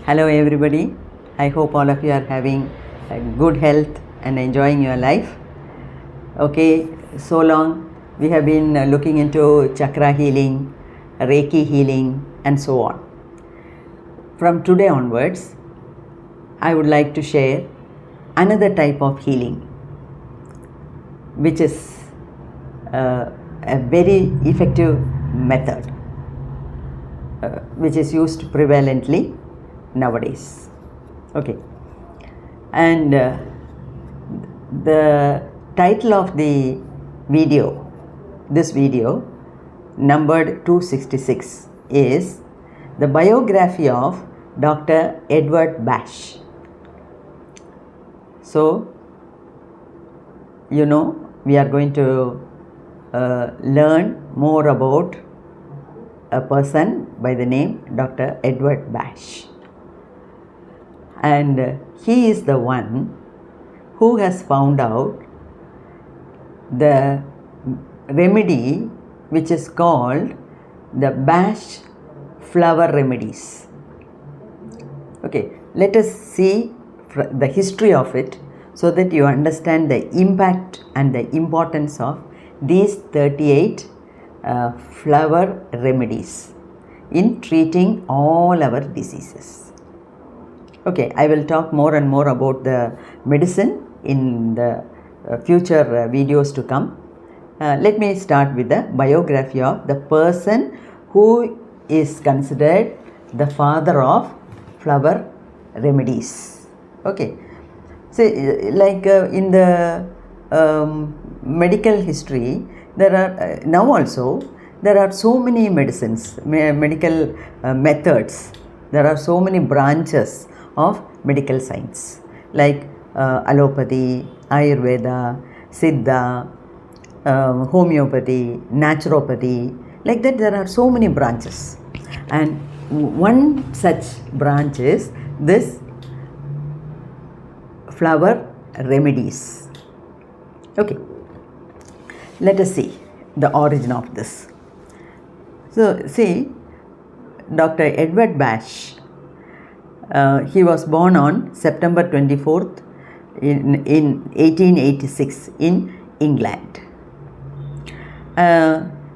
Hello everybody. I hope all of you are having good health and enjoying your life. Okay, so long we have been looking into chakra healing, Reiki healing and so on. From today onwards, I would like to share another type of healing which is a very effective method which is used prevalently nowadays. Okay, and the title of the video, this video numbered 266, is the biography of Dr. Edward Bach. So we are going to learn more about a person by the name Dr. Edward Bach. And he is the one who has found out the remedy which is called the Bach flower remedies. Okay, let us see the history of it so that you understand the impact and the importance of these 38 flower remedies in treating all our diseases. Okay, I will talk more and more about the medicine in the future videos to come. Let me start with the biography of the person who is considered the father of flower remedies. Okay, so like in the medical history, there are now also there are so many medicines, medical methods. There are so many branches of medical science like allopathy, Ayurveda, Siddha, homeopathy, naturopathy. Like that, there are so many branches, and one such branch is this flower remedies. Okay, let us see the origin of this. So see, Dr. Edward Bach, he was born on September 24th in 1886 in England.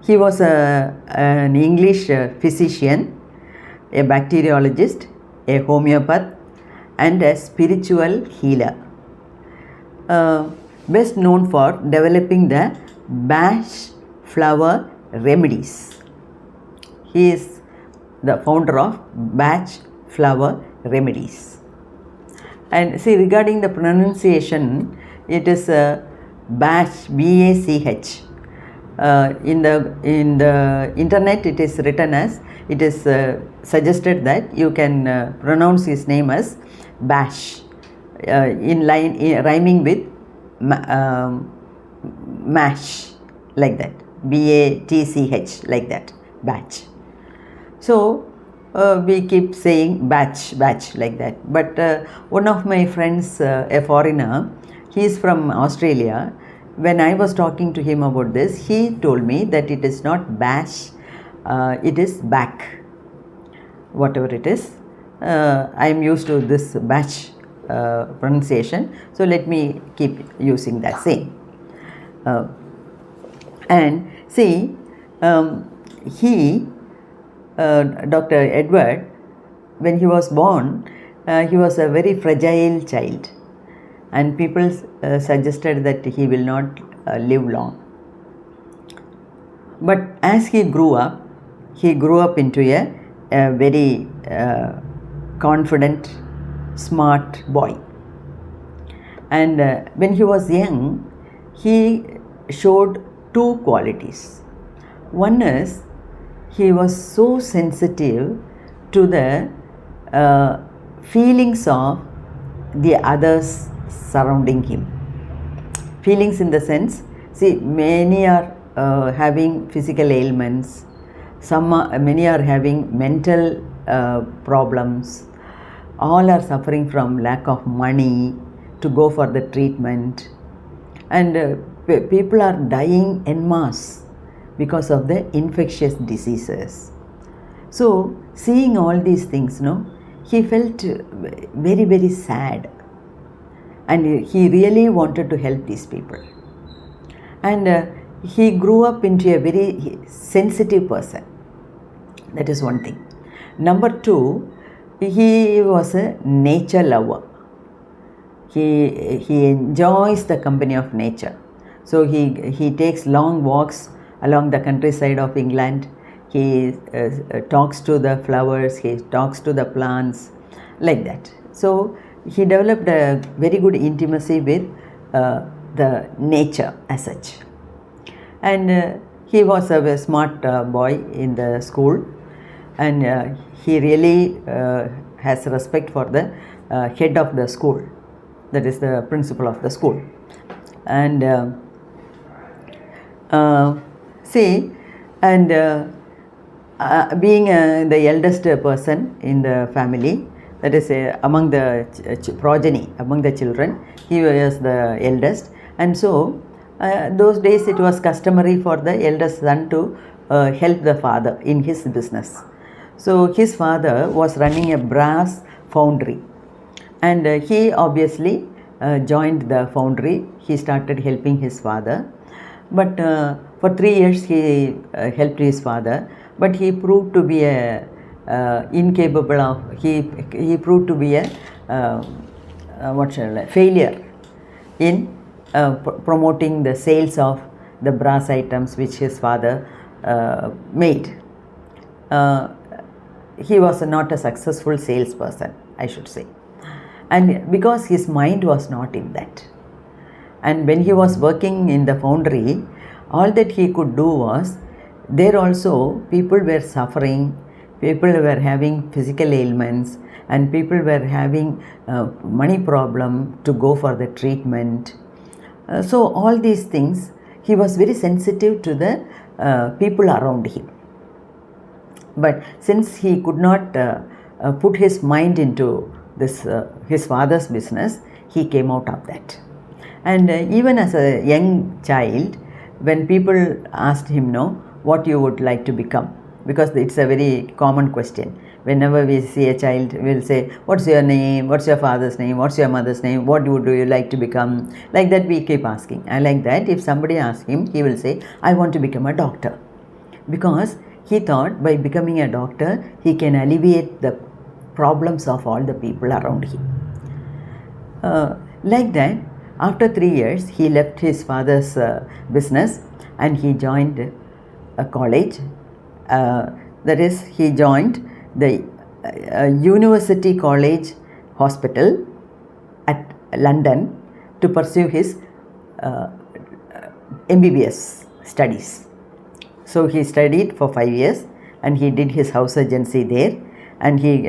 He was an English physician, a bacteriologist, a homeopath and a spiritual healer. Best known for developing the Bach flower remedies. He is the founder of Bach flower remedies. And see, regarding the pronunciation, it is Bach, B-A-C-H. In the internet, it is written as, it is suggested that you can pronounce his name as Bach, rhyming with mash, like that, B-A-T-C-H, like that, Bach. So we keep saying batch like that. But one of my friends, a foreigner, he is from Australia. When I was talking to him about this, he told me that it is not bash, it is Bach, whatever it is. I am used to this batch pronunciation, so let me keep using that same. And see, Dr. Edward, when he was born, he was a very fragile child, and people suggested that he will not live long. But as he grew up into a very confident, smart boy. And when he was young, he showed two qualities. One is, he was so sensitive to the feelings of the others surrounding him. Feelings in the sense, see, many are having physical ailments, many are having mental problems, all are suffering from lack of money to go for the treatment, and people are dying en masse because of the infectious diseases. So seeing all these things, he felt very, very sad, and he really wanted to help these people. And he grew up into a very sensitive person. That is one thing. Number two, he was a nature lover. He enjoys the company of nature. So he takes long walks along the countryside of England. He talks to the flowers, he talks to the plants, like that. So he developed a very good intimacy with the nature as such. And he was a smart boy in the school, and he really has respect for the head of the school, that is the principal of the school. And being the eldest person in the family, that is among the progeny, among the children, he was the eldest. And so those days it was customary for the eldest son to help the father in his business. So his father was running a brass foundry, and he obviously joined the foundry. He started helping his father, but for 3 years he helped his father, but he proved to be incapable of, he proved to be a failure in promoting the sales of the brass items which his father made. He was not a successful salesperson, I should say, and because his mind was not in that. And when he was working in the foundry, all that he could do was, there also people were suffering, people were having physical ailments, and people were having money problem to go for the treatment. So all these things, he was very sensitive to the people around him. But since he could not put his mind into this his father's business, he came out of that. And even as a young child, when people asked him, what you would like to become, because it's a very common question. Whenever we see a child, we'll say, what's your name, what's your father's name, what's your mother's name, what do you like to become? Like that we keep asking. And like that, if somebody asks him, he will say, I want to become a doctor. Because he thought by becoming a doctor, he can alleviate the problems of all the people around him. Like that, after 3 years, he left his father's business and he joined a college. That is, he joined the University College Hospital at London to pursue his MBBS studies. So he studied for 5 years and he did his house surgency there, and he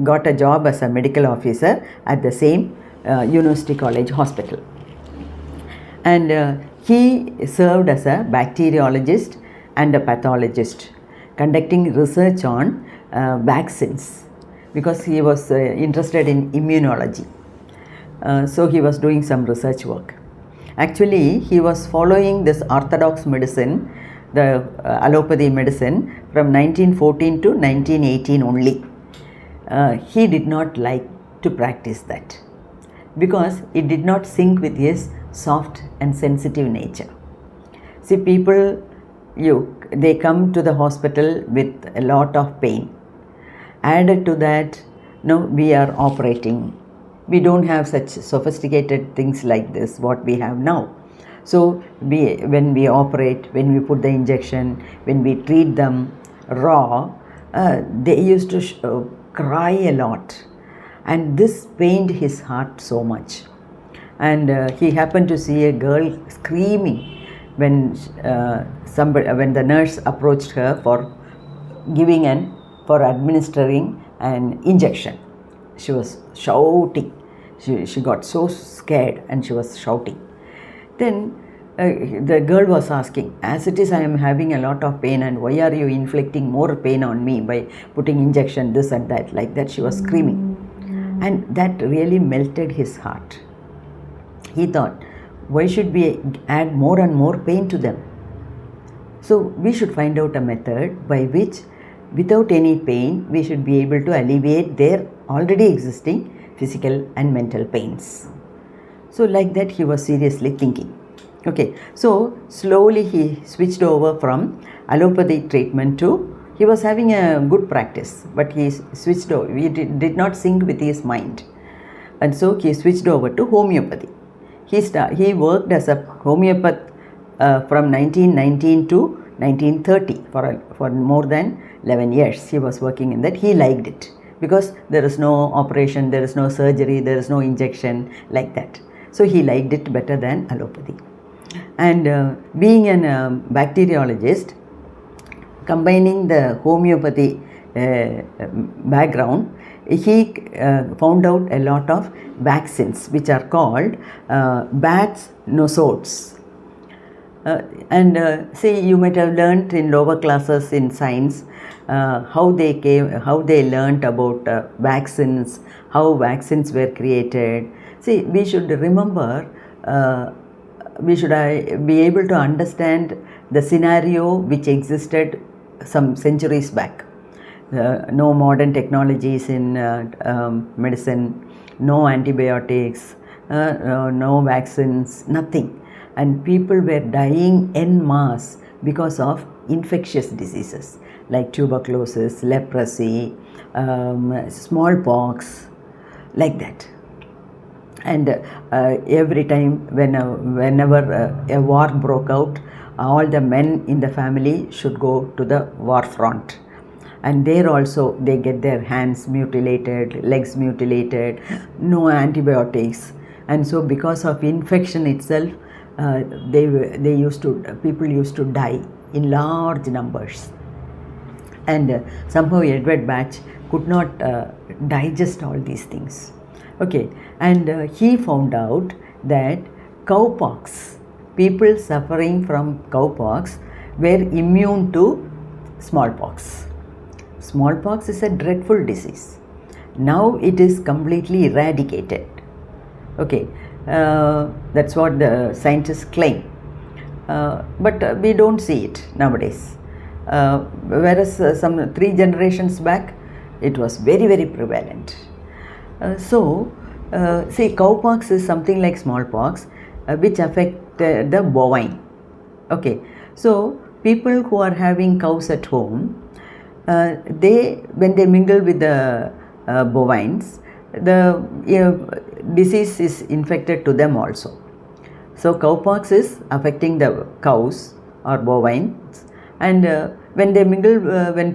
got a job as a medical officer at the same University College Hospital. And he served as a bacteriologist and a pathologist, conducting research on vaccines, because he was interested in immunology. So he was doing some research work. Actually, he was following this orthodox medicine, the allopathy medicine, from 1914 to 1918 only. He did not like to practice that because it did not sync with his soft and sensitive nature. See, people, they come to the hospital with a lot of pain. Added to that, we are operating. We don't have such sophisticated things like this, what we have now. So when we operate, when we put the injection, when we treat them raw, they used to cry a lot. And this pained his heart so much. And he happened to see a girl screaming when the nurse approached her for administering an injection. She was shouting. She got so scared and she was shouting. Then the girl was asking, as it is, I am having a lot of pain, and why are you inflicting more pain on me by putting injection, this and that, like that she was screaming. And that really melted his heart. He thought, why should we add more and more pain to them? So we should find out a method by which without any pain, we should be able to alleviate their already existing physical and mental pains. So like that he was seriously thinking. Okay, so slowly he switched over from allopathic treatment to, he was having a good practice, but he switched over, he did not sync with his mind. And so he switched over to homeopathy. He worked as a homeopath from 1919 to 1930 for more than 11 years. He was working in that. He liked it because there is no operation, there is no surgery, there is no injection like that. So he liked it better than allopathy. And being a bacteriologist, combining the homeopathy background, he found out a lot of vaccines which are called bats nosodes. See, you might have learnt in lower classes in science how they learnt about vaccines, how vaccines were created. See, we should remember, we should be able to understand the scenario which existed some centuries back. No modern technologies in medicine, no antibiotics, no vaccines, nothing. And people were dying en masse because of infectious diseases like tuberculosis, leprosy, smallpox, like that. And every time whenever a war broke out, all the men in the family should go to the war front. And there also they get their hands mutilated, legs mutilated, no antibiotics. And so because of infection itself, people used to die in large numbers. And somehow Edward Bach could not digest all these things. Okay, and he found out that cowpox, people suffering from cowpox were immune to smallpox. Smallpox is a dreadful disease. Now it is completely eradicated. Okay, that's what the scientists claim. But we don't see it nowadays. Whereas some 3 generations back, it was very, very prevalent. See, cowpox is something like smallpox, which affect the bovine. Okay, so people who are having cows at home, when they mingle with the bovines, the disease is infected to them also. So cowpox is affecting the cows or bovines, and when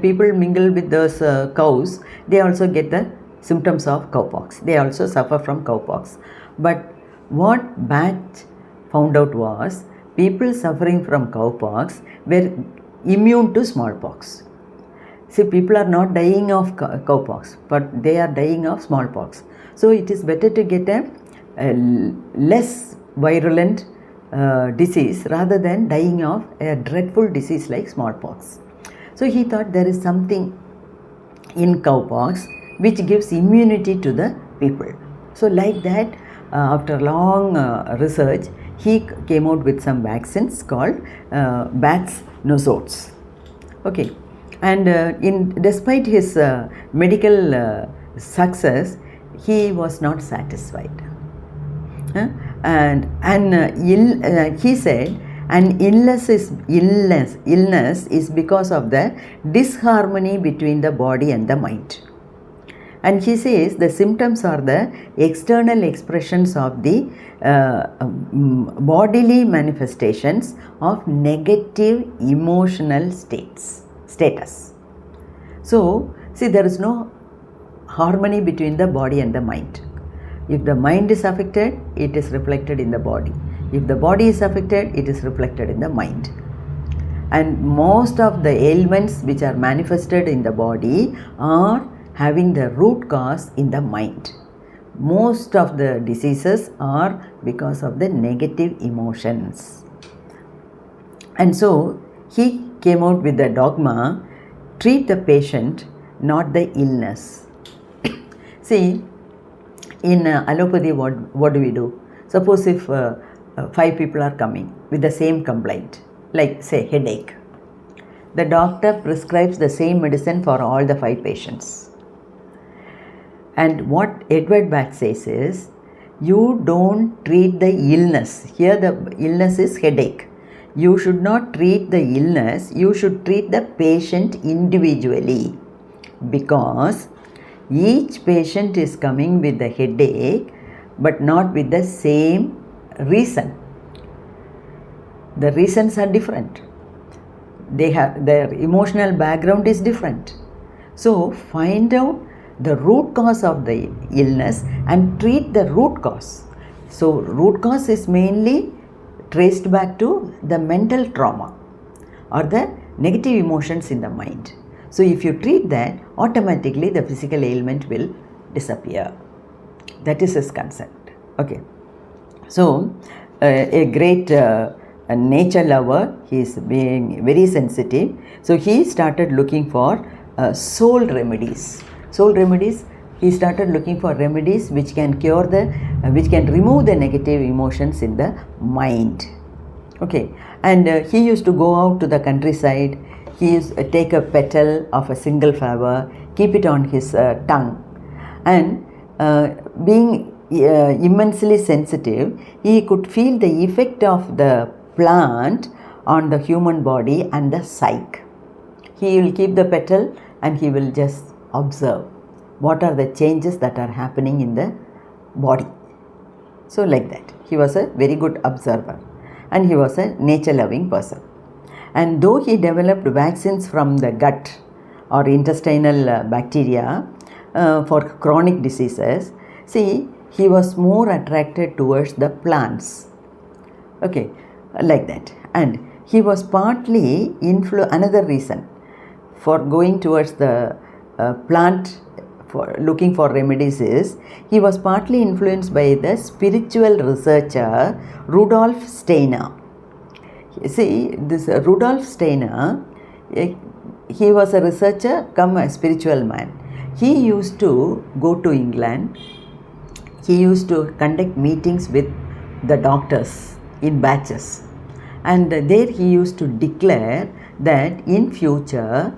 people mingle with those cows, they also get the symptoms of cowpox. They also suffer from cowpox. But what Bach found out was, people suffering from cowpox were immune to smallpox. See, people are not dying of cowpox, but they are dying of smallpox. So it is better to get a less virulent disease rather than dying of a dreadful disease like smallpox. So he thought there is something in cowpox which gives immunity to the people. So like that, after long research, he came out with some vaccines called bats nosodes. Okay. And despite his medical success, he was not satisfied. He said, an illness is because of the disharmony between the body and the mind. And he says the symptoms are the external expressions of the bodily manifestations of negative emotional status. So, see, there is no harmony between the body and the mind. If the mind is affected, it is reflected in the body. If the body is affected, it is reflected in the mind. And most of the ailments which are manifested in the body are having the root cause in the mind. Most of the diseases are because of the negative emotions. And so he came out with the dogma, treat the patient, not the illness. See, in allopathy, what do we do? Suppose if 5 people are coming with the same complaint, like say headache. the doctor prescribes the same medicine for all the 5 patients. And what Edward Bach says is, you don't treat the illness. Here the illness is headache. You should not treat the illness, you should treat the patient individually, because each patient is coming with the headache but not with the same reason. The reasons are different. Their emotional background is different. So find out the root cause of the illness and treat the root cause. So root cause is mainly traced back to the mental trauma or the negative emotions in the mind. So if you treat that, automatically the physical ailment will disappear. That is his concept. Okay. So a great nature lover, he is being very sensitive. So he started looking for soul remedies. Soul remedies, he started looking for remedies which can cure which can remove the negative emotions in the mind. Okay, and he used to go out to the countryside. He used to take a petal of a single flower, keep it on his tongue, and being immensely sensitive, he could feel the effect of the plant on the human body and the psyche. He will keep the petal and he will just observe what are the changes that are happening in the body. So like that, he was a very good observer and he was a nature loving person. And though he developed vaccines from the gut or intestinal bacteria for chronic diseases, see, he was more attracted towards the plants. Okay, like that. And he was partly another reason for going towards the plant for looking for remedies is, he was partly influenced by the spiritual researcher Rudolf Steiner. See, this Rudolf Steiner, he was a researcher come a spiritual man. He used to go to England. He used to conduct meetings with the doctors in batches, and there he used to declare that in future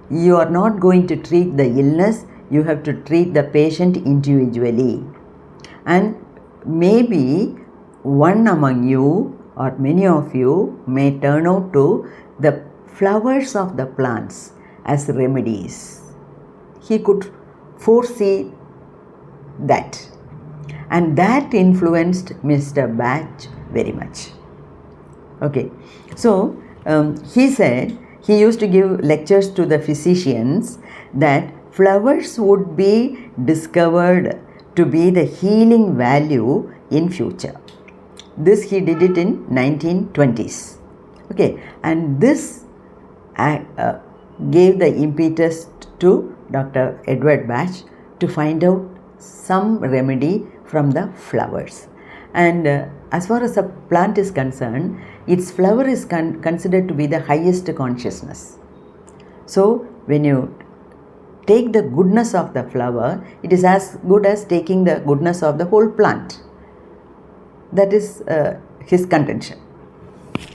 you are not going to treat the illness, you have to treat the patient individually, and maybe one among you or many of you may turn out to the flowers of the plants as remedies. He could foresee that, and that influenced Mr. Bach very much. Okay, so he said he used to give lectures to the physicians that flowers would be discovered to be the healing value in future. This he did it in 1920s. Okay, and this gave the impetus to Dr. Edward Bach to find out some remedy from the flowers. And as far as a plant is concerned, its flower is considered to be the highest consciousness. So when you take the goodness of the flower, it is as good as taking the goodness of the whole plant. That is his contention.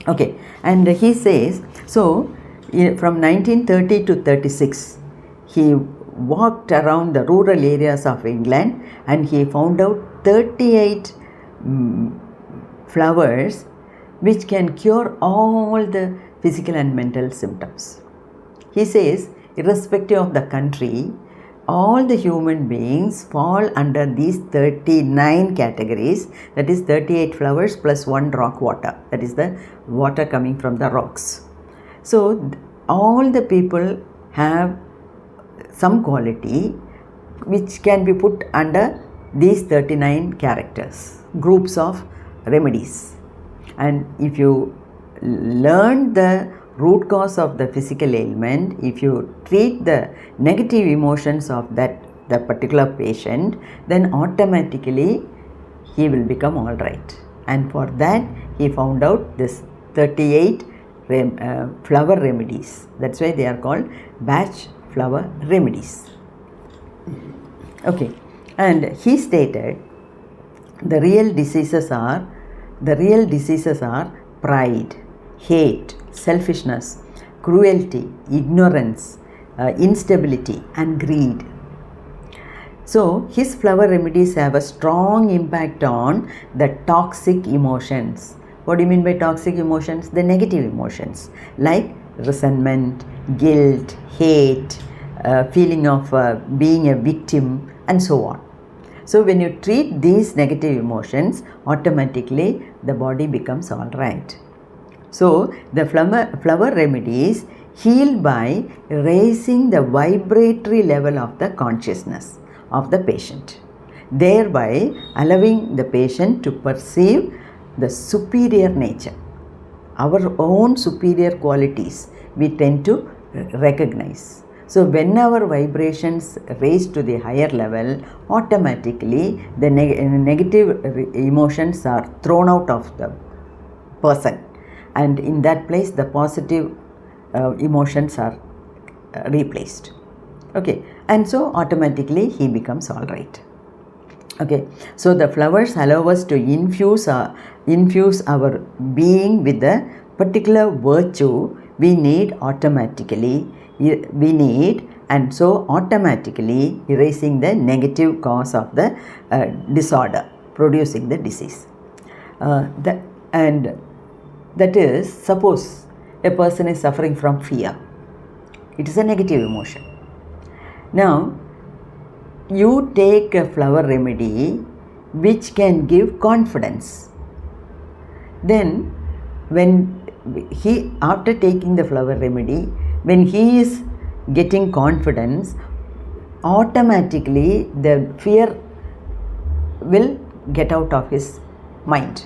Okay, and he says, so from 1930 to 36, he walked around the rural areas of England and he found out 38 flowers which can cure all the physical and mental symptoms. He says, irrespective of the country, all the human beings fall under these 39 categories, that is 38 flowers plus 1 rock water, that is the water coming from the rocks. So all the people have some quality which can be put under these 39 groups of remedies. And if you learn the root cause of the physical ailment, if you treat the negative emotions of the particular patient, then automatically he will become all right. And for that he found out this 38 flower remedies. That's why they are called Bach flower remedies. Okay, and he stated the real diseases are pride, hate, selfishness, cruelty, ignorance, instability and greed. So his flower remedies have a strong impact on the toxic emotions. What do you mean by toxic emotions? The negative emotions like resentment, guilt, hate, feeling of being a victim and so on. So when you treat these negative emotions, automatically the body becomes all right. So the flower remedies heal by raising the vibratory level of the consciousness of the patient, thereby allowing the patient to perceive the superior nature. Our own superior qualities we tend to recognize. So when our vibrations raise to the higher level, automatically the negative emotions are thrown out of the person, and in that place the positive emotions are replaced. Okay, and so automatically he becomes all right. Okay, so the flowers allow us to infuse our being with the particular virtue we need automatically. And so automatically erasing the negative cause of the disorder, producing the disease. That is, suppose a person is suffering from fear. It is a negative emotion. Now, you take a flower remedy which can give confidence. Then, after taking the flower remedy, when he is getting confidence, automatically the fear will get out of his mind.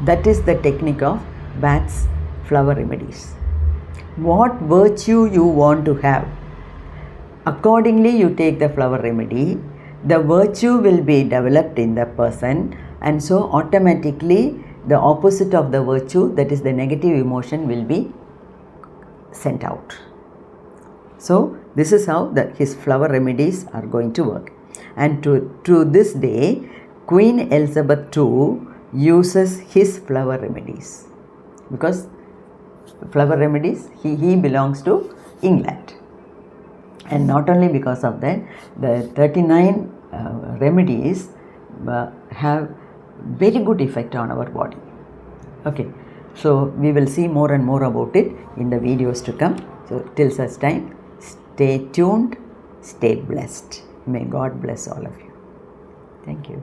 That is the technique of Bach's flower remedies. What virtue you want to have, accordingly you take the flower remedy, the virtue will be developed in the person, and so automatically the opposite of the virtue, that is the negative emotion, will be sent out. So this is how his flower remedies are going to work. And to this day, Queen Elizabeth II uses his flower remedies, because flower remedies, he belongs to England. And not only because of that, the 39 remedies have very good effect on our body. Okay, so we will see more and more about it in the videos to come. So till such time, stay tuned, stay blessed. May God bless all of you. Thank you.